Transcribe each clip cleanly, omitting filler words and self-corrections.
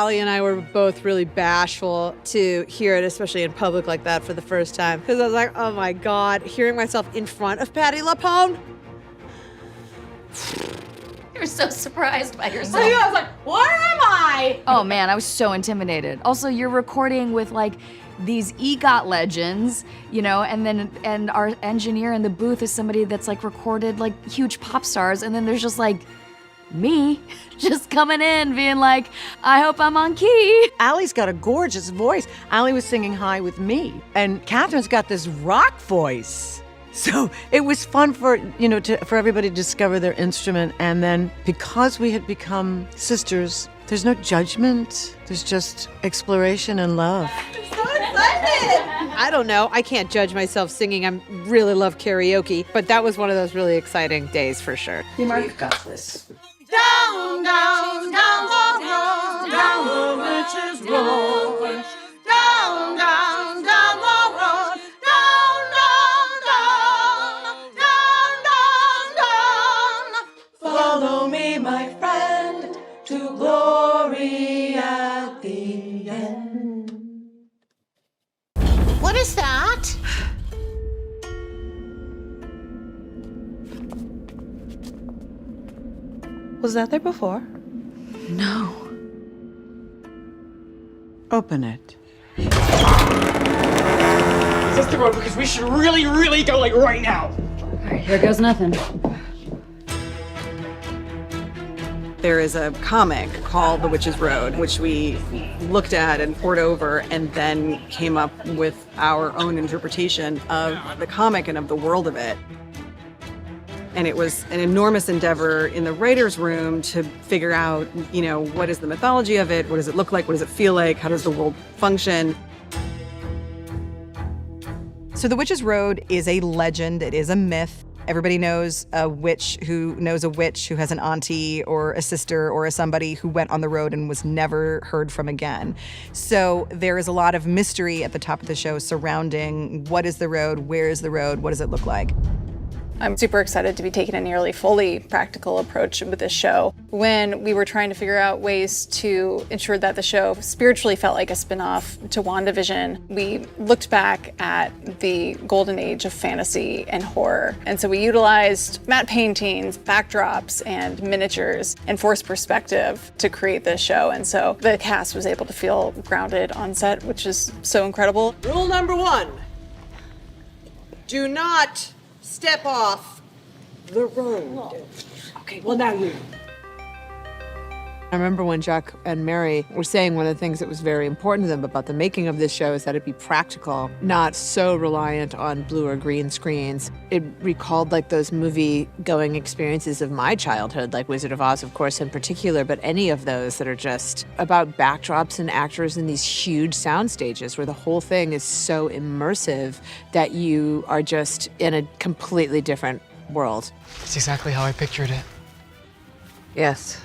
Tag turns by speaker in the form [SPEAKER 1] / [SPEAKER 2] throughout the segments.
[SPEAKER 1] Allie and I were both really bashful to hear it, especially in public like that for the first time. Because I was like, oh my God, hearing myself in front of Patti LuPone.
[SPEAKER 2] You're so surprised by yourself.
[SPEAKER 1] I was like, where am I?
[SPEAKER 3] Oh man, I was so intimidated. Also, you're recording with like these EGOT legends, you know, and our engineer in the booth is somebody that's like recorded like huge pop stars, and then there's just like me just coming in being like, I hope I'm on key.
[SPEAKER 4] Allie's got a gorgeous voice. Allie was singing high with me, and Catherine's got this rock voice. So it was fun for everybody to discover their instrument, and then because we had become sisters, there's no judgment. There's just exploration and love.
[SPEAKER 1] I'm so excited! I don't know. I can't judge myself singing. I really love karaoke, but that was one of those really exciting days for sure.
[SPEAKER 4] You've got this.
[SPEAKER 1] Down, down, down the road, down the witch's road. Down, down, down the road. Down, down, down, down, down, down.
[SPEAKER 4] Follow me, my friend, to glory at the end.
[SPEAKER 2] What is that?
[SPEAKER 4] Was that there before?
[SPEAKER 3] No.
[SPEAKER 4] Open it.
[SPEAKER 5] Is this the road? Because we should really, really go, like, right now.
[SPEAKER 3] All right, here goes nothing.
[SPEAKER 6] There is a comic called The Witch's Road, which we looked at and poured over and then came up with our own interpretation of the comic and of the world of it. And it was an enormous endeavor in the writer's room to figure out, what is the mythology of it? What does it look like? What does it feel like? How does the world function? So The Witch's Road is a legend. It is a myth. Everybody knows a witch who has an auntie or a sister or a somebody who went on the road and was never heard from again. So there is a lot of mystery at the top of the show surrounding what is the road, where is the road, what does it look like?
[SPEAKER 7] I'm super excited to be taking a nearly fully practical approach with this show. When we were trying to figure out ways to ensure that the show spiritually felt like a spin-off to WandaVision, we looked back at the golden age of fantasy and horror. And so we utilized matte paintings, backdrops, and miniatures and forced perspective to create this show. And so the cast was able to feel grounded on set, which is so incredible.
[SPEAKER 1] Rule number 1, do not step off the road.
[SPEAKER 4] Okay, well now you.
[SPEAKER 8] I remember when Jack and Mary were saying one of the things that was very important to them about the making of this show is that it be practical, not so reliant on blue or green screens. It recalled like those movie-going experiences of my childhood, like Wizard of Oz, of course, in particular, but any of those that are just about backdrops and actors in these huge sound stages where the whole thing is so immersive that you are just in a completely different world.
[SPEAKER 5] It's exactly how I pictured it.
[SPEAKER 8] Yes.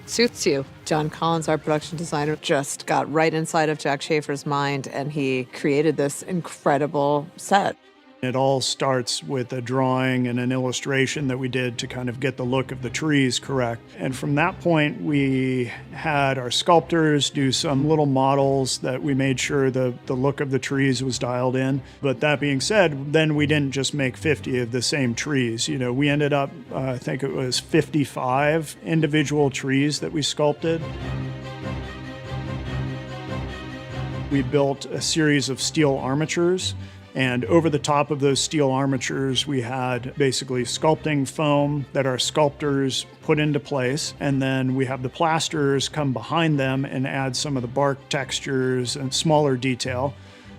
[SPEAKER 8] Suits you. John Collins, our production designer, just got right inside of Jack Schaefer's mind, and he created this incredible set.
[SPEAKER 9] It all starts with a drawing and an illustration that we did to kind of get the look of the trees correct. And from that point, we had our sculptors do some little models that we made sure the look of the trees was dialed in. But that being said, then we didn't just make 50 of the same trees. We ended up, I think it was 55 individual trees that we sculpted. We built a series of steel armatures. And over the top of those steel armatures, we had basically sculpting foam that our sculptors put into place. And then we have the plasters come behind them and add some of the bark textures and smaller detail.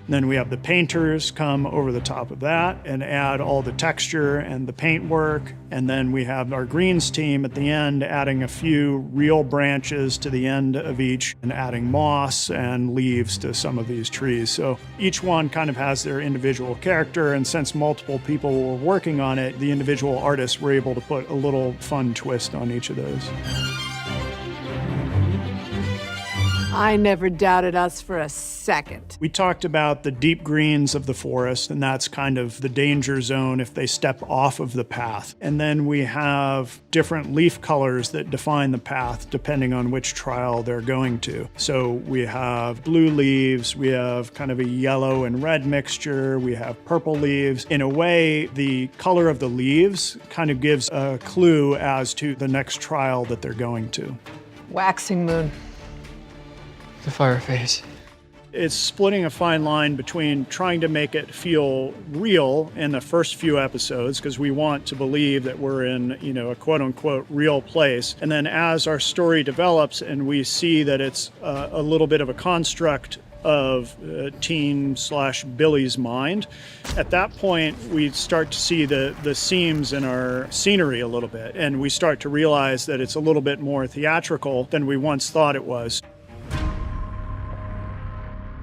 [SPEAKER 9] And then we have the painters come over the top of that and add all the texture and the paint work. And then we have our greens team at the end adding a few real branches to the end of each and adding moss and leaves to some of these trees. So each one kind of has their individual character, and since multiple people were working on it, the individual artists were able to put a little fun twist on each of those.
[SPEAKER 8] I never doubted us for a second.
[SPEAKER 9] We talked about the deep greens of the forest, and that's kind of the danger zone if they step off of the path. And then we have different leaf colors that define the path depending on which trial they're going to. So we have blue leaves, we have kind of a yellow and red mixture, we have purple leaves. In a way, the color of the leaves kind of gives a clue as to the next trial that they're going to.
[SPEAKER 8] Waxing moon.
[SPEAKER 5] The fire phase.
[SPEAKER 9] It's splitting a fine line between trying to make it feel real in the first few episodes, because we want to believe that we're in, a quote-unquote real place. And then as our story develops and we see that it's a little bit of a construct of teen/Billy's mind, at that point we start to see the seams in our scenery a little bit, and we start to realize that it's a little bit more theatrical than we once thought it was.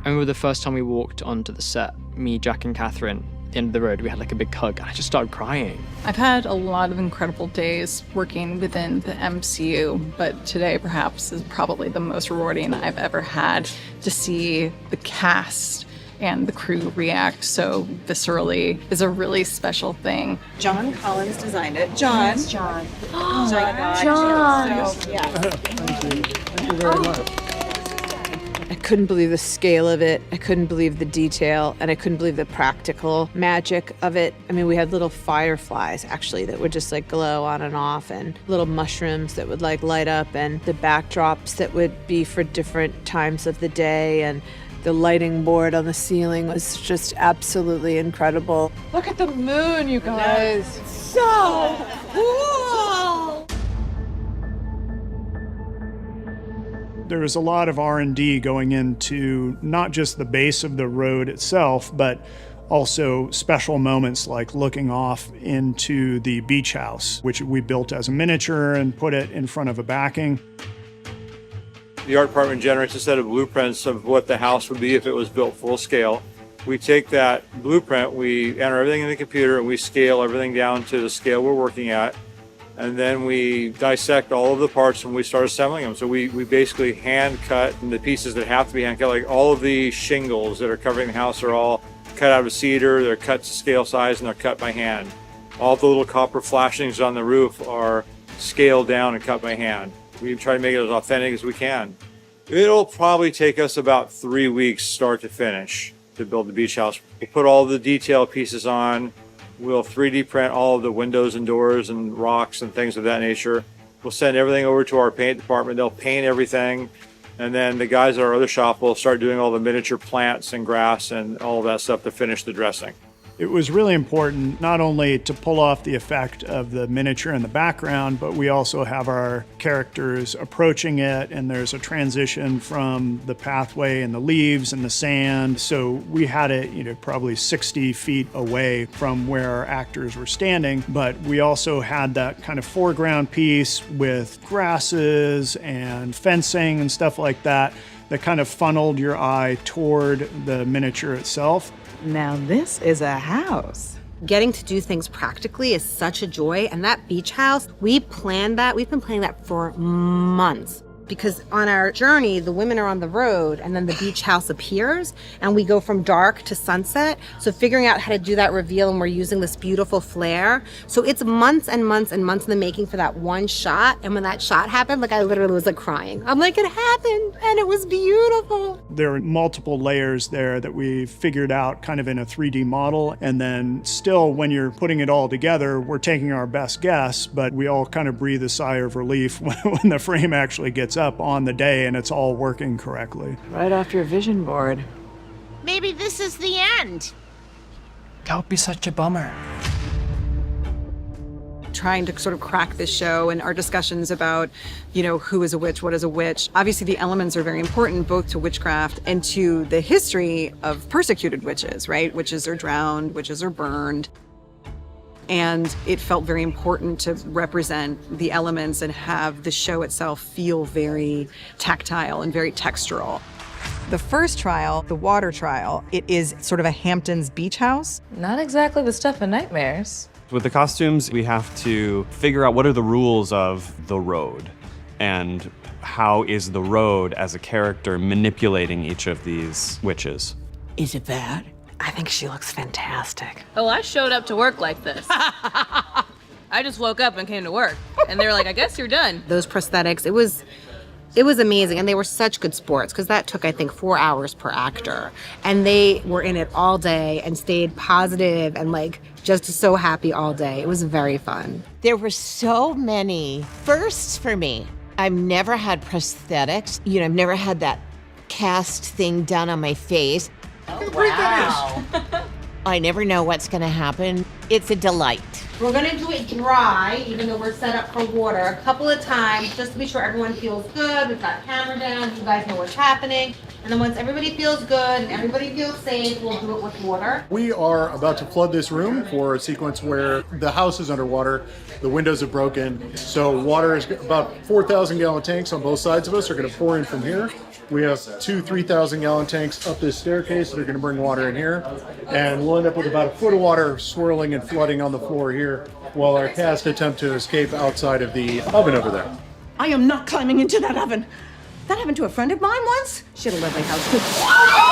[SPEAKER 5] I remember the first time we walked onto the set, me, Jack, and Catherine, at the end of the road, we had like a big hug, and I just started crying.
[SPEAKER 7] I've had a lot of incredible days working within the MCU, but today perhaps is probably the most rewarding I've ever had to see the cast and the crew react so viscerally is a really special thing.
[SPEAKER 6] John Collins designed it. John.
[SPEAKER 2] John.
[SPEAKER 6] Oh my God.
[SPEAKER 2] John.
[SPEAKER 6] So, yeah.
[SPEAKER 9] Thank you very much.
[SPEAKER 1] I couldn't believe the scale of it. I couldn't believe the detail, and I couldn't believe the practical magic of it. I mean, we had little fireflies actually that would just like glow on and off, and little mushrooms that would like light up, and the backdrops that would be for different times of the day, and the lighting board on the ceiling was just absolutely incredible.
[SPEAKER 8] Look at the moon, you guys.
[SPEAKER 2] So cool.
[SPEAKER 9] There was a lot of R&D going into not just the base of the road itself, but also special moments like looking off into the beach house, which we built as a miniature and put it in front of a backing.
[SPEAKER 10] The art department generates a set of blueprints of what the house would be if it was built full scale. We take that blueprint, we enter everything in the computer, and we scale everything down to the scale we're working at. And then we dissect all of the parts and we start assembling them. So we basically hand cut the pieces that have to be hand cut. Like all of the shingles that are covering the house are all cut out of cedar, they're cut to scale size, and they're cut by hand. All the little copper flashings on the roof are scaled down and cut by hand. We try to make it as authentic as we can. It'll probably take us about 3 weeks start to finish to build the beach house. We'll put all the detail pieces on. We'll 3D print all of the windows and doors and rocks and things of that nature. We'll send everything over to our paint department. They'll paint everything. And then the guys at our other shop will start doing all the miniature plants and grass and all of that stuff to finish the dressing.
[SPEAKER 9] It was really important not only to pull off the effect of the miniature in the background, but we also have our characters approaching it, and there's a transition from the pathway and the leaves and the sand. So we had it, probably 60 feet away from where our actors were standing, but we also had that kind of foreground piece with grasses and fencing and stuff like that kind of funneled your eye toward the miniature itself.
[SPEAKER 4] Now this is a house.
[SPEAKER 11] Getting to do things practically is such a joy. And that beach house, we planned that. We've been planning that for months. Because on our journey, the women are on the road and then the beach house appears and we go from dark to sunset. So figuring out how to do that reveal, and we're using this beautiful flare. So it's months and months and months in the making for that one shot. And when that shot happened, I literally was crying. I'm like, it happened and it was beautiful.
[SPEAKER 9] There are multiple layers there that we figured out kind of in a 3D model. And then still, when you're putting it all together, we're taking our best guess, but we all kind of breathe a sigh of relief when the frame actually gets up on the day and it's all working correctly.
[SPEAKER 8] Right off your vision board.
[SPEAKER 2] Maybe this is the end.
[SPEAKER 5] That would be such a bummer.
[SPEAKER 6] Trying to sort of crack this show and our discussions about, who is a witch, what is a witch. Obviously, the elements are very important both to witchcraft and to the history of persecuted witches, right? Witches are drowned, witches are burned. And it felt very important to represent the elements and have the show itself feel very tactile and very textural.
[SPEAKER 12] The first trial, the water trial, it is sort of a Hamptons beach house.
[SPEAKER 13] Not exactly the stuff of nightmares.
[SPEAKER 14] With the costumes, we have to figure out what are the rules of the road. And How is the Road as a character manipulating each of these witches?
[SPEAKER 2] Is it bad?
[SPEAKER 11] I think she looks fantastic.
[SPEAKER 13] Oh, I showed up to work like this. I just woke up and came to work, and they were like, I guess you're done.
[SPEAKER 11] Those prosthetics, it was amazing, and they were such good sports because that took, I think, 4 hours per actor, and they were in it all day and stayed positive and like just so happy all day. It was very fun.
[SPEAKER 2] There were so many firsts for me. I've never had prosthetics. You know, I've never had that cast thing done on my face.
[SPEAKER 13] Wow.
[SPEAKER 2] I never know what's going to happen. It's a delight.
[SPEAKER 11] We're gonna do it dry, even though we're set up for water, a couple of times, just to be sure everyone feels good. We've got camera down, you guys know what's happening. And then once everybody feels good and everybody feels safe, we'll do it with water.
[SPEAKER 15] We are about to flood this room for a sequence where the house is underwater, the windows are broken, so water is about 4,000 gallon tanks on both sides of us are gonna pour in from here. We have 2 3,000 gallon tanks up this staircase that are gonna bring water in here. And we'll end up with about a foot of water swirling and flooding on the floor here while our cast attempt to escape outside of the oven over there.
[SPEAKER 2] I am not climbing into that oven. That happened to a friend of mine once. She had a lovely house too.